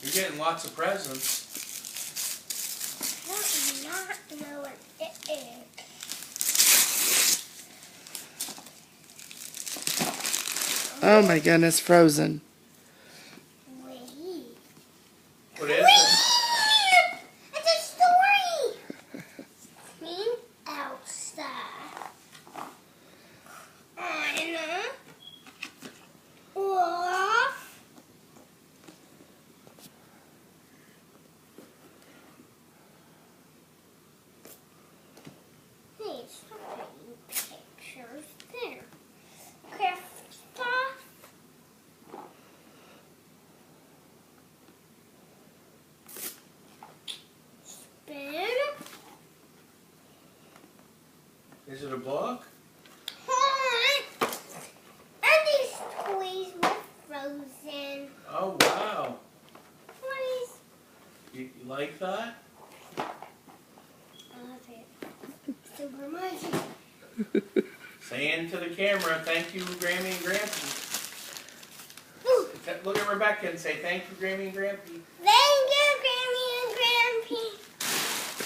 You're getting lots of presents. I do not know what it is. Oh my goodness, Frozen. Wait. What is it? It's a story. Team Elsa. Anna. Olaf. Hey, stop taking pictures. There. Kristoff. Spin. Is it a book? And these toys were Frozen. Oh, wow. Toys. You like that? I love it. Super Mario. Saying to the camera, thank you, Grammy and Grampy. Ooh, Look at Rebecca and say, thank you, Grammy and Grampy. thank